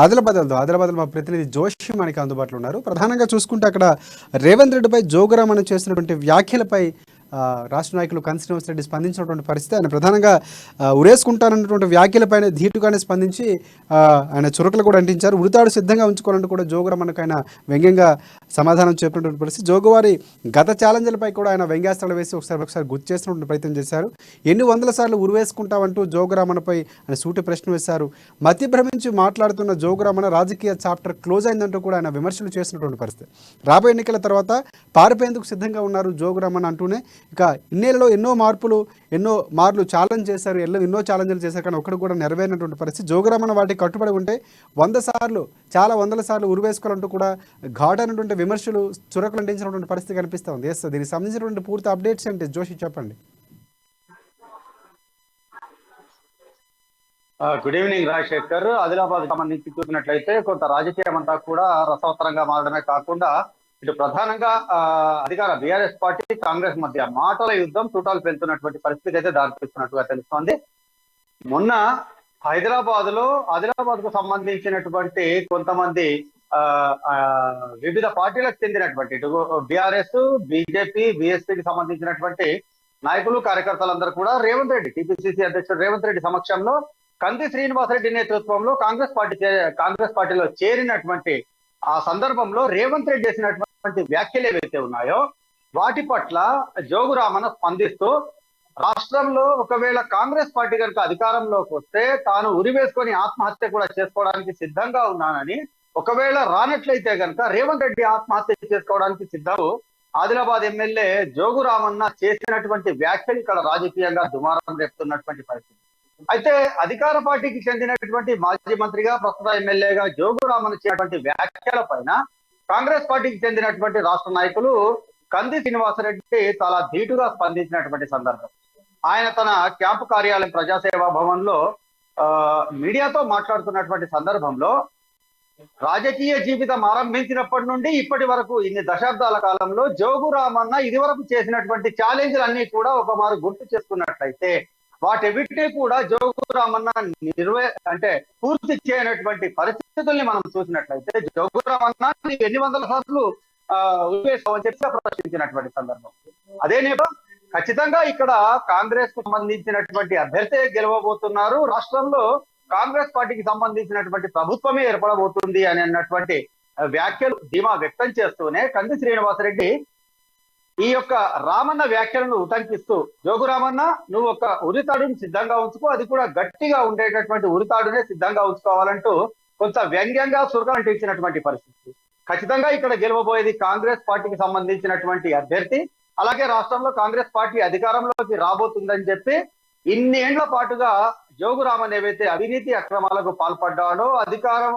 ఆదిలాబాద్ మా ప్రతినిధి జోషి మనకి అందుబాటులో ఉన్నారు. ప్రధానంగా చూసుకుంటే అక్కడ రేవంత్ రెడ్డిపై జోగురామన్ చేసినటువంటి వ్యాఖ్యలపై రాష్ట్ర నాయకులు కంది శ్రీనివాస్ రెడ్డి స్పందించినటువంటి పరిస్థితి. ఆయన ప్రధానంగా ఉరేసుకుంటానన్నటువంటి వ్యాఖ్యలపైన ధీటుగానే స్పందించి ఆయన చురకలు కూడా అంటించారు. ఉరితాడు సిద్ధంగా ఉంచుకోవాలంటూ కూడా జోగురామన్కు ఆయన వ్యంగ్యంగా సమాధానం చెప్పినటువంటి పరిస్థితి. జోగువారి గత ఛాలెంజ్లపై కూడా ఆయన వ్యంగ్యాస్త్రాలు వేసి ఒకసారి గుర్తు చేసినటువంటి ప్రయత్నం చేశారు. ఎన్ని వందల సార్లు ఉరివేసుకుంటామంటూ జోగురామన్పై ఆయన సూటి ప్రశ్న వేశారు. మతి భ్రమించి మాట్లాడుతున్న జోగురామన్ రాజకీయ చాప్టర్ క్లోజ్ అయిందంటూ కూడా ఆయన విమర్శలు చేసినటువంటి పరిస్థితి. రాబోయే ఎన్నికల తర్వాత పారిపోయేందుకు సిద్ధంగా ఉన్నారు జోగురామన్ అంటూనే ఇక ఇన్నేళ్లలో ఎన్నో మార్లు ఛాలెంజ్ చేశారు, ఎన్నో ఛాలెంజ్లు చేశారు, కానీ ఒక్కడు కూడా నెరవేరినటువంటి పరిస్థితి. జోగురామన్ వాటికి కట్టుబడి ఉంటే 100 సార్లు ఉరివేసుకోవాలంటూ కూడా ఘాటైనటువంటి విమర్శలు చురకలు అంటించినటువంటి పరిస్థితి కనిపిస్తూ ఉంది. దీనికి సంబంధించినటువంటి పూర్తి అప్డేట్స్ ఏంటి జోషి చెప్పండి. Good evening Rajasekhar. ఆదిలాబాద్ సంబంధించి చూసినట్లయితే కొంత రాజకీయం అంతా కూడా రసవత్తరంగా మారడమే కాకుండా ఇటు ప్రధానంగా అధికార బీఆర్ఎస్ పార్టీ కాంగ్రెస్ మధ్య మాటల యుద్ధం చూటాలు పెంచుతున్నటువంటి పరిస్థితి అయితే దారితీస్తున్నట్టుగా తెలుస్తోంది. మొన్న ఆదిలాబాద్ కు సంబంధించినటువంటి కొంతమంది వివిధ పార్టీలకు చెందినటువంటి ఇటు బీఆర్ఎస్, బీజేపీ, బీఎస్పీకి సంబంధించినటువంటి నాయకులు, కార్యకర్తలందరూ కూడా టీపీసీసీ అధ్యక్షుడు రేవంత్ రెడ్డి సమక్షంలో కంది శ్రీనివాస్ రెడ్డి నేతృత్వంలో కాంగ్రెస్ పార్టీలో చేరినటువంటి ఆ సందర్భంలో రేవంత్ రెడ్డి చేసినటువంటి వ్యాఖ్యలు ఏవైతే ఉన్నాయో వాటి పట్ల జోగురామన్ స్పందిస్తూ రాష్ట్రంలో ఒకవేళ కాంగ్రెస్ పార్టీ కనుక అధికారంలోకి వస్తే తాను ఉరివేసుకొని ఆత్మహత్య కూడా చేసుకోవడానికి సిద్ధంగా ఉన్నానని, ఒకవేళ రానట్లయితే కనుక రేవంత్ రెడ్డి ఆత్మహత్య చేసుకోవడానికి సిద్ధం ఆదిలాబాద్ ఎమ్మెల్యే జోగురామన్న చేసినటువంటి వ్యాఖ్యలు ఇక్కడ రాజకీయంగా దుమారం రేపుతున్నటువంటి పరిస్థితి. అయితే అధికార పార్టీకి చెందినటువంటి మాజీ మంత్రిగా ప్రస్తుత ఎమ్మెల్యేగా జోగురామన్ చేసినటువంటి వ్యాఖ్యల పైన కాంగ్రెస్ పార్టీకి చెందినటువంటి రాష్ట్ర నాయకులు కంది శ్రీనివాసరెడ్డి చాలా ధీటుగా స్పందించినటువంటి సందర్భం. ఆయన తన క్యాంపు కార్యాలయం ప్రజాసేవా భవన్ లో మీడియాతో మాట్లాడుతున్నటువంటి సందర్భంలో రాజకీయ జీవితం ఆరంభించినప్పటి నుండి ఇప్పటి వరకు ఇన్ని దశాబ్దాల కాలంలో జోగురామన్న ఇది వరకు చేసినటువంటి ఛాలెంజ్లన్నీ కూడా ఒక మారు గుర్తు చేసుకున్నట్లయితే వాటెవిటిని కూడా జోగురామన్న పూర్తి చేయనటువంటి పరిస్థితుల్ని మనం చూసినట్లయితే జోగురామన్న ఎన్ని వందల సార్లు అని చెప్పి ప్రశ్నించినటువంటి సందర్భం. అదే నేపథ్యం ఖచ్చితంగా ఇక్కడ కాంగ్రెస్ కు సంబంధించినటువంటి అభ్యర్థి గెలవబోతున్నారు, రాష్ట్రంలో కాంగ్రెస్ పార్టీకి సంబంధించినటువంటి ప్రభుత్వమే ఏర్పడబోతుంది అని అన్నటువంటి వ్యాఖ్యలు ధీమా వ్యక్తం చేస్తూనే కంది శ్రీనివాసరెడ్డి ఈ యొక్క రామన్న వ్యాఖ్యలను ఉటంకిస్తూ జోగురామన్న నువ్వు ఒక ఉరితాడుని సిద్ధంగా ఉంచుకో, అది కూడా గట్టిగా ఉండేటటువంటి ఉరితాడునే సిద్ధంగా ఉంచుకోవాలంటూ కొంత వ్యంగ్యంగా సురకంటించినటువంటి పరిస్థితి. ఖచ్చితంగా ఇక్కడ గెలవబోయేది కాంగ్రెస్ పార్టీకి సంబంధించినటువంటి అభ్యర్థి, అలాగే రాష్ట్రంలో కాంగ్రెస్ పార్టీ అధికారంలోకి రాబోతుందని చెప్పి ఇన్నేళ్ల పాటుగా జోగురామన్ ఏవైతే అవినీతి అక్రమాలకు పాల్పడ్డాడో, అధికారం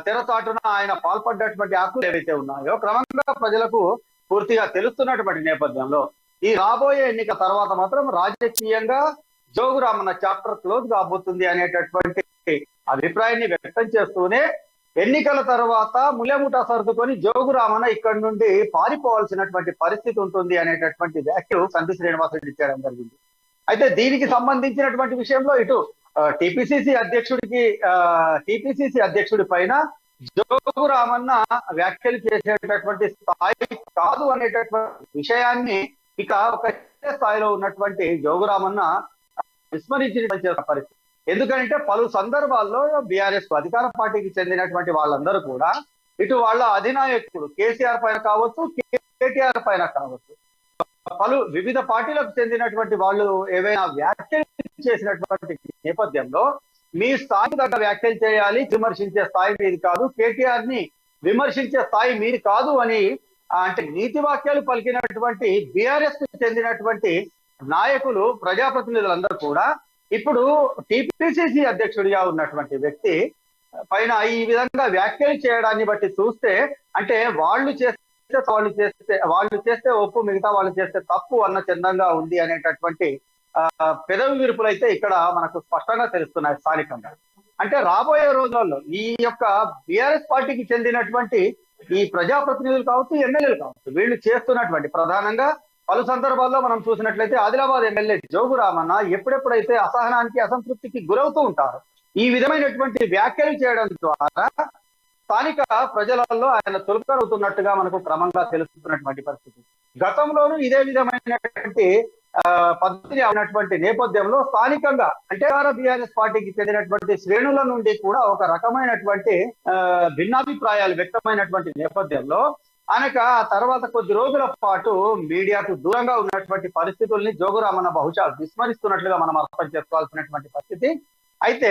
తెరచాటున ఆయన పాల్పడ్డటువంటి హక్కులు ఏవైతే ఉన్నాయో క్రమంగా ప్రజలకు పూర్తిగా తెలుస్తున్నటువంటి నేపథ్యంలో ఈ రాబోయే ఎన్నిక తర్వాత మాత్రం రాజకీయంగా జోగురామన్న చాప్టర్ క్లోజ్ కాబోతుంది అనేటటువంటి అభిప్రాయాన్ని వ్యక్తం చేస్తూనే ఎన్నికల తర్వాత ములెముఠా సర్దుకొని జోగురామన్న ఇక్కడి నుండి పారిపోవాల్సినటువంటి పరిస్థితి ఉంటుంది అనేటటువంటి వ్యాఖ్యలు కంది శ్రీనివాసరెడ్డి చేయడం జరిగింది. అయితే దీనికి సంబంధించినటువంటి విషయంలో ఇటు టీపీసీసీ అధ్యక్షుడి పైన జోగురామన్న వ్యాఖ్యలు చేసేటటువంటి స్థాయి కాదు అనేటటువంటి విషయాన్ని ఇక ఒక స్థాయిలో ఉన్నటువంటి జోగురామన్న విస్మరించిన పరిస్థితి. ఎందుకంటే పలు సందర్భాల్లో బీఆర్ఎస్ అధికార పార్టీకి చెందినటువంటి వాళ్ళందరూ కూడా ఇటు వాళ్ళ అధినాయకుడు కేసీఆర్ పైన కావచ్చు, కేటీఆర్ పైన కావచ్చు, పలు వివిధ పార్టీలకు చెందినటువంటి వాళ్ళు ఏవైనా వ్యాఖ్యలు చేసినటువంటి నేపథ్యంలో మీ స్థాయికి తగ్గ వ్యాఖ్యలు చేయాలి, విమర్శించే స్థాయి మీది కాదు, కేటీఆర్ ని విమర్శించే స్థాయి మీది కాదు అని నీతి వాక్యాలు పలికినటువంటి బీఆర్ఎస్ కు చెందినటువంటి నాయకులు, ప్రజాప్రతినిధులందరూ కూడా ఇప్పుడు టీపీసీసీ అధ్యక్షుడిగా ఉన్నటువంటి వ్యక్తి పైన ఈ విధంగా వ్యాఖ్యలు చేయడాన్ని బట్టి చూస్తే అంటే వాళ్ళు చేస్తే ఒప్పు, మిగతా వాళ్ళు చేస్తే తప్పు అన్న చందంగా ఉంది అనేటటువంటి పెదవి విరుపులు అయితే ఇక్కడ మనకు స్పష్టంగా తెలుస్తున్నాయి స్థానికంగా. అంటే రాబోయే రోజుల్లో ఈ యొక్క బీఆర్ఎస్ పార్టీకి చెందినటువంటి ఈ ప్రజాప్రతినిధులు కావచ్చు, ఎమ్మెల్యేలు కావచ్చు, వీళ్ళు చేస్తున్నటువంటి ప్రధానంగా పలు సందర్భాల్లో మనం చూసినట్లయితే ఆదిలాబాద్ ఎమ్మెల్యే జోగురామన్న ఎప్పుడెప్పుడైతే అసహనానికి, అసంతృప్తికి గురవుతూ ఉంటారు, ఈ విధమైనటువంటి వ్యాఖ్యలు చేయడం ద్వారా స్థానిక ప్రజలలో ఆయన చులకనవుతున్నట్టుగా మనకు క్రమంగా తెలుస్తున్నటువంటి పరిస్థితి. గతంలోనూ ఇదే విధమైనటువంటి పద్ధతి ఉన్నటువంటి నేపథ్యంలో స్థానికంగా అంటే బీఆర్ఎస్ పార్టీకి చెందినటువంటి శ్రేణుల నుండి కూడా ఒక రకమైనటువంటి భిన్నాభిప్రాయాలు వ్యక్తమైనటువంటి నేపథ్యంలో ఆయనకు ఆ తర్వాత కొద్ది రోజుల పాటు మీడియాకు దూరంగా ఉన్నటువంటి పరిస్థితుల్ని జోగురామన్న బహుశా విస్మరిస్తున్నట్లుగా మనం అర్థం చేసుకోవాల్సినటువంటి పరిస్థితి. అయితే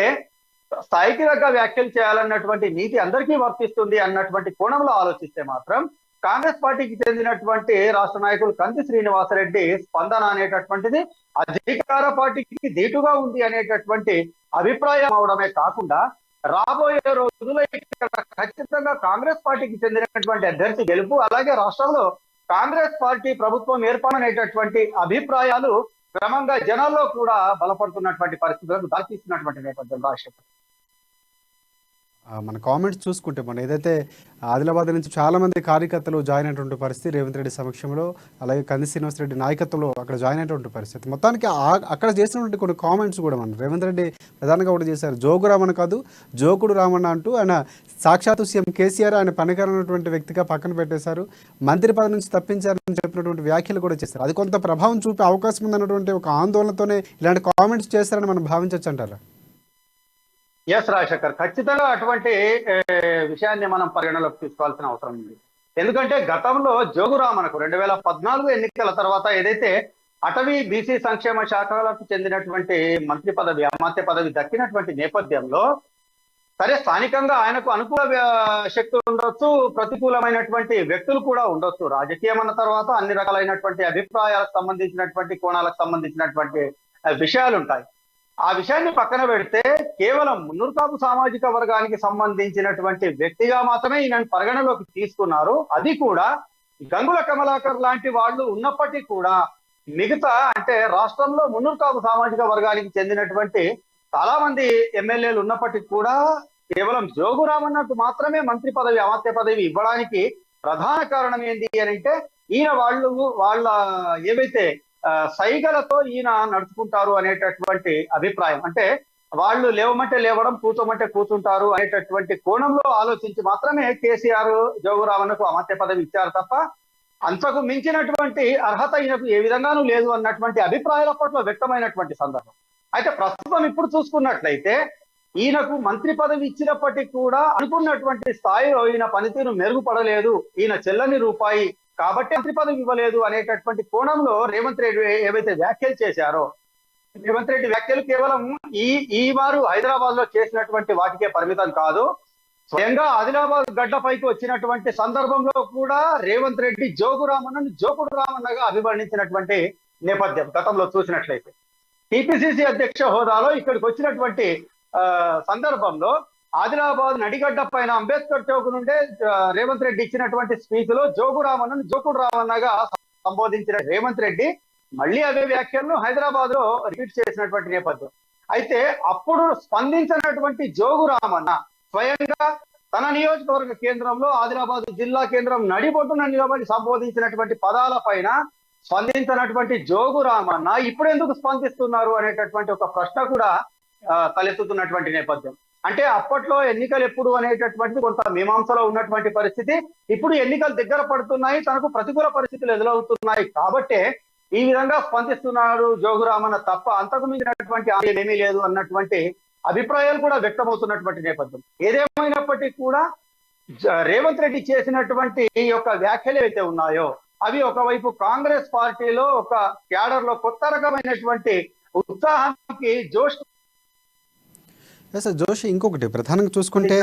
స్థాయికి తగ్గ వ్యాఖ్యలు చేయాలన్నటువంటి నీతి అందరికీ వర్తిస్తుంది అన్నటువంటి కోణంలో ఆలోచిస్తే మాత్రం కాంగ్రెస్ పార్టీకి చెందినటువంటి రాష్ట్ర నాయకులు కంది శ్రీనివాసరెడ్డి స్పందన అనేటటువంటిది అధికార పార్టీకి దీటుగా ఉంది అనేటటువంటి అభిప్రాయం అవడమే కాకుండా రాబోయే రోజుల్లో ఇక్కడ ఖచ్చితంగా కాంగ్రెస్ పార్టీకి చెందినటువంటి అభ్యర్థి గెలుపు, అలాగే రాష్ట్రంలో కాంగ్రెస్ పార్టీ ప్రభుత్వం ఏర్పడనేటటువంటి అభిప్రాయాలు క్రమంగా జనాల్లో కూడా బలపడుతున్నటువంటి పరిస్థితులకు దారితీస్తున్నటువంటి నేపథ్యం రాజశేఖర్. మన కామెంట్స్ చూసుకుంటే మనం ఏదైతే ఆదిలాబాద్ నుంచి చాలామంది కార్యకర్తలు జాయిన్ అయినటువంటి పరిస్థితి రేవంత్ రెడ్డి సమక్షంలో, అలాగే కంది శ్రీనివాసరెడ్డి నాయకత్వంలో అక్కడ జాయిన్ అయినటువంటి పరిస్థితి. మొత్తానికి అక్కడ చేసినటువంటి కొన్ని కామెంట్స్ కూడా మనం రేవంత్ రెడ్డి ప్రధానంగా కూడా చేశారు. జోగు రామన్న కాదు జోకుడు రామన్న అంటూ ఆయన సాక్షాత్తు సీఎం కేసీఆర్ ఆయన పనికరమైనటువంటి వ్యక్తిగా పక్కన పెట్టేశారు, మంత్రి పదవి నుంచి తప్పించారని చెప్పినటువంటి వ్యాఖ్యలు కూడా చేశారు. అది కొంత ప్రభావం చూపే అవకాశం ఉందన్నటువంటి ఒక ఆందోళనతోనే ఇలాంటి కామెంట్స్ చేస్తారని మనం భావించవచ్చు అంటారా? ఎస్ రాజశేఖర్, ఖచ్చితంగా అటువంటి విషయాన్ని మనం పరిగణలోకి తీసుకోవాల్సిన అవసరం ఉంది. ఎందుకంటే గతంలో జోగురామన్నకు 2014 ఎన్నికల తర్వాత ఏదైతే అటవీ బీసీ సంక్షేమ శాఖలకు చెందినటువంటి మంత్రి పదవి అమాత్య పదవి దక్కినటువంటి నేపథ్యంలో సరే స్థానికంగా ఆయనకు అనుకూల శక్తులు ఉండొచ్చు, ప్రతికూలమైనటువంటి వ్యక్తులు కూడా ఉండొచ్చు. రాజకీయం అన్న తర్వాత అన్ని రకాలైనటువంటి అభిప్రాయాలకు సంబంధించినటువంటి కోణాలకు సంబంధించినటువంటి విషయాలు ఉంటాయి. ఆ విషయాన్ని పక్కన పెడితే కేవలం మున్నూరు సామాజిక వర్గానికి సంబంధించినటువంటి వ్యక్తిగా మాత్రమే ఈయన పరిగణలోకి తీసుకున్నారు. అది కూడా గంగుల కమలాకర్ లాంటి వాళ్ళు ఉన్నప్పటికీ కూడా మిగతా అంటే రాష్ట్రంలో మున్నూరు సామాజిక వర్గానికి చెందినటువంటి చాలా మంది ఎమ్మెల్యేలు ఉన్నప్పటికీ కూడా కేవలం జోగురామన్నకు మాత్రమే మంత్రి పదవి అమాత్య పదవి ఇవ్వడానికి ప్రధాన కారణం ఏంటి అని అంటే ఈయన వాళ్ళ ఏవైతే సైగలతో ఈయన నడుచుకుంటారు అనేటటువంటి అభిప్రాయం. అంటే వాళ్ళు లేవమంటే లేవడం, కూర్చోమంటే కూర్చుంటారు అనేటటువంటి కోణంలో ఆలోచించి మాత్రమే కేసీఆర్ జోగురామన్నకు అమాత్య పదవి ఇచ్చారు తప్ప అంతకు మించినటువంటి అర్హత ఈయనకు ఏ విధంగానూ లేదు అన్నటువంటి అభిప్రాయాల పట్ల వ్యక్తమైనటువంటి సందర్భం. అయితే ప్రస్తుతం ఇప్పుడు చూసుకున్నట్లయితే ఈయనకు మంత్రి పదవి ఇచ్చినప్పటికీ కూడా అనుకున్నటువంటి స్థాయిలో ఈయన పనితీరు మెరుగుపడలేదు, ఈయన చెల్లని రూపాయి కాబట్టి మంత్రి పదవి ఇవ్వలేదు అనేటటువంటి కోణంలో రేవంత్ రెడ్డి ఏవైతే వ్యాఖ్యలు చేశారో, రేవంత్ రెడ్డి వ్యాఖ్యలు కేవలం ఈ వారు హైదరాబాద్ లో చేసినటువంటి వాటికే పరిమితం కాదు. స్వయంగా ఆదిలాబాద్ గడ్డపైకి వచ్చినటువంటి సందర్భంలో కూడా రేవంత్ రెడ్డి జోగురామన్నను జోకుడు రామన్నగా అభివర్ణించినటువంటి నేపథ్యం గతంలో చూసినట్లయితే. టిపిసిసి అధ్యక్ష హోదాలో ఇక్కడికి వచ్చినటువంటి సందర్భంలో ఆదిలాబాద్ నడిగడ్డ పైన అంబేద్కర్ చౌక్ నుండే రేవంత్ రెడ్డి ఇచ్చినటువంటి స్పీచ్ లో జోగురామన్నను జోకుడు రామన్నగా సంబోధించిన రేవంత్ రెడ్డి మళ్ళీ అదే వ్యాఖ్యలను హైదరాబాద్ లో రిపీట్ చేసినటువంటి నేపథ్యం. అయితే అప్పుడు స్పందించినటువంటి జోగురామన్న స్వయంగా తన నియోజకవర్గ కేంద్రంలో ఆదిలాబాద్ జిల్లా కేంద్రం నడిబొట్టున నిలబడి సంబోధించినటువంటి పదాల పైన స్పందించినటువంటి జోగురామన్న ఇప్పుడు ఎందుకు స్పందిస్తున్నారు అనేటటువంటి ఒక ప్రశ్న కూడా తలెత్తుతున్నటువంటి నేపథ్యం. అంటే అప్పట్లో ఎన్నికలు ఎప్పుడు అనేటటువంటి కొంత మీమాంసలో ఉన్నటువంటి పరిస్థితి, ఇప్పుడు ఎన్నికలు దగ్గర పడుతున్నాయి, తనకు ప్రతికూల పరిస్థితులు ఎదురవుతున్నాయి కాబట్టే ఈ విధంగా స్పందిస్తున్నారు జోగురామన్న తప్ప అంతకు మించినటువంటి ఏమీ లేదు అన్నటువంటి అభిప్రాయాలు కూడా వ్యక్తమవుతున్నటువంటి నేపథ్యం. ఏదేమైనప్పటికీ కూడా రేవంత్ రెడ్డి చేసినటువంటి ఈ యొక్క వ్యాఖ్యలు ఏవైతే ఉన్నాయో అవి ఒకవైపు కాంగ్రెస్ పార్టీలో ఒక క్యాడర్ లో కొత్త రకమైనటువంటి ఉత్సాహానికి జోషి ఇంకొకటి ప్రధానంగా చూసుకుంటే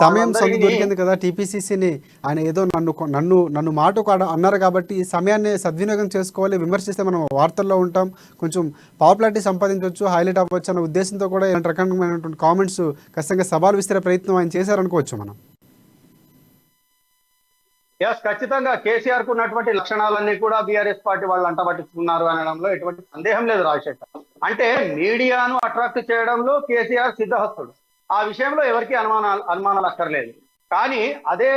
సమయం సందు దొరికింది కదా టీపీసీసీని, ఆయన ఏదో నన్ను మాట అన్నారు కాబట్టి ఈ సమయాన్ని సద్వినియోగం చేసుకోవాలి, విమర్శిస్తే మనం వార్తల్లో ఉంటాం, కొంచెం పాపులారిటీ సంపాదించవచ్చు, హైలైట్ అవ్వచ్చు అన్న ఉద్దేశంతో కూడా ఇలాంటి రకమైనటువంటి కామెంట్స్ ఖచ్చితంగా సవాల్ విసిరే ప్రయత్నం ఆయన చేశారనుకోవచ్చు మనం. ఎస్, ఖచ్చితంగా కేసీఆర్ కు ఉన్నటువంటి లక్షణాలన్నీ కూడా బీఆర్ఎస్ పార్టీ వాళ్ళు అంటబట్టించుకున్నారు అనడంలో ఎటువంటి సందేహం లేదు రాజశేఖర్. అంటే మీడియాను అట్రాక్ట్ చేయడంలో కేసీఆర్ సిద్ధహస్తుడు, ఆ విషయంలో ఎవరికి అనుమానాలు అక్కర్లేదు. కానీ అదే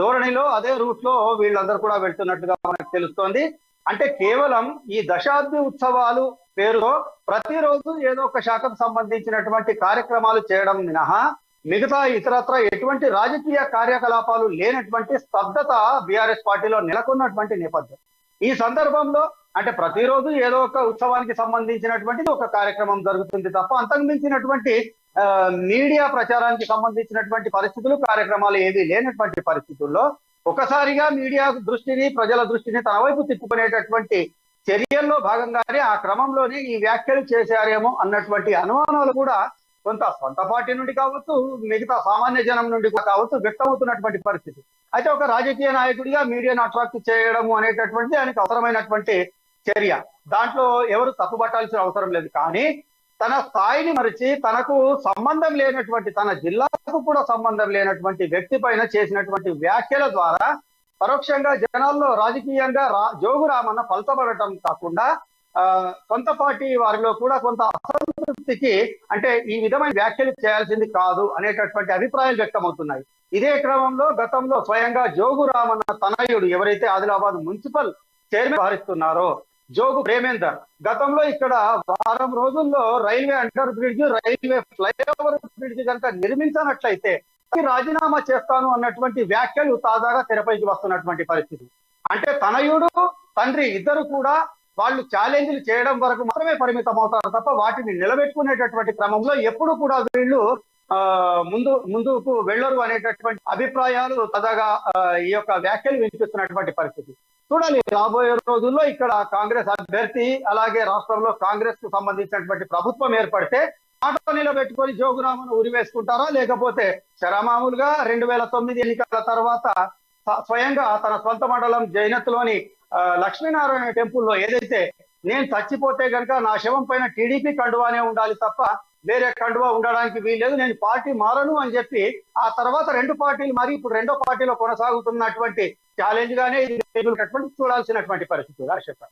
ధోరణిలో అదే రూట్ లో వీళ్ళందరూ కూడా వెళ్తున్నట్టుగా మనకు తెలుస్తోంది. అంటే కేవలం ఈ దశాబ్ది ఉత్సవాలు పేరుతో ప్రతిరోజు ఏదో ఒక శాఖకు సంబంధించినటువంటి కార్యక్రమాలు చేయడం మినహా మిగతా ఇతరత్ర ఎటువంటి రాజకీయ కార్యకలాపాలు లేనటువంటి స్తబ్దత బీఆర్ఎస్ పార్టీలో నెలకొన్నటువంటి నేపథ్యం. ఈ సందర్భంలో అంటే ప్రతిరోజు ఏదో ఒక ఉత్సవానికి సంబంధించినటువంటిది ఒక కార్యక్రమం జరుగుతుంది తప్ప అంతకు మించినటువంటి మీడియా ప్రచారానికి సంబంధించినటువంటి పరిస్థితులు కార్యక్రమాలు ఏవి లేనటువంటి పరిస్థితుల్లో ఒకసారిగా మీడియా దృష్టిని ప్రజల దృష్టిని తన వైపు తిప్పుకునేటటువంటి చర్యల్లో భాగంగానే ఆ క్రమంలోనే ఈ వ్యాఖ్యలు చేశారేమో అన్నటువంటి అనుమానాలు కూడా కొంత సొంత పార్టీ నుండి కావచ్చు, మిగతా సామాన్య జనం నుండి కావచ్చు వ్యక్తమవుతున్నటువంటి పరిస్థితి. అయితే ఒక రాజకీయ నాయకుడిగా మీడియాను అట్రాక్ట్ చేయడము అనేటటువంటిది ఆయనకు అవసరమైనటువంటి చర్య. దాంట్లో ఎవరు తప్పుపట్టాల్సిన అవసరం లేదు. కానీ తన స్థాయిని మరిచి తనకు సంబంధం లేనటువంటి, తన జిల్లాకు కూడా సంబంధం లేనటువంటి వ్యక్తి పైన చేసినటువంటి వ్యాఖ్యల ద్వారా పరోక్షంగా జనాల్లో రాజకీయంగా జోగు రామన్న పలచబడటం కాకుండా సొంత పార్టీ వారిలో కూడా కొంత అసంతృప్తికి అంటే ఈ విధమైన వ్యాఖ్యలు చేయాల్సింది కాదు అనేటటువంటి అభిప్రాయాలు వ్యక్తమవుతున్నాయి. ఇదే క్రమంలో గతంలో స్వయంగా జోగు రామన్న తనయుడు ఎవరైతే ఆదిలాబాద్ మున్సిపల్ చైర్మన్ వ్యవహరిస్తున్నారో జోగు ప్రేమేందర్ గతంలో ఇక్కడ వారం రోజుల్లో railway under bridge, railway flyover bridge కనుక నిర్మించినట్లయితే రాజీనామా చేస్తాను అన్నటువంటి వ్యాఖ్యలు తాజాగా తెరపైకి వస్తున్నటువంటి పరిస్థితి. అంటే తనయుడు తండ్రి ఇద్దరు కూడా వాళ్ళు ఛాలెంజ్లు చేయడం వరకు మాత్రమే పరిమితం అవుతారు తప్ప వాటిని నిలబెట్టుకునేటటువంటి క్రమంలో ఎప్పుడు కూడా వీళ్ళు ముందుకు వెళ్ళరు అనేటటువంటి అభిప్రాయాలు తాజాగా ఈ యొక్క వ్యాఖ్యలు వినిపిస్తున్నటువంటి పరిస్థితి. చూడాలి రాబోయే రోజుల్లో ఇక్కడ కాంగ్రెస్ అభ్యర్థి అలాగే రాష్ట్రంలో కాంగ్రెస్ కు సంబంధించినటువంటి ప్రభుత్వం ఏర్పడితే మాట నిలబెట్టుకొని జోగురామను ఉరివేసుకుంటారా, లేకపోతే శరమామూలుగా 2009 ఎన్నికల తర్వాత స్వయంగా తన సొంత మండలం జైనత్లోని లక్ష్మీనారాయణ టెంపుల్లో ఏదైతే నేను చచ్చిపోతే గనక నా శవం పైన టీడీపీ కండువానే ఉండాలి తప్ప వేరే కండువా ఉండడానికి వీల్లేదు, నేను పార్టీ మారను అని చెప్పి ఆ తర్వాత రెండు పార్టీలు మరి ఇప్పుడు రెండో పార్టీలో కొనసాగుతున్నటువంటి ఛాలెంజ్ గానే ఇది చూడాల్సినటువంటి పరిస్థితి. రాజశేఖర్.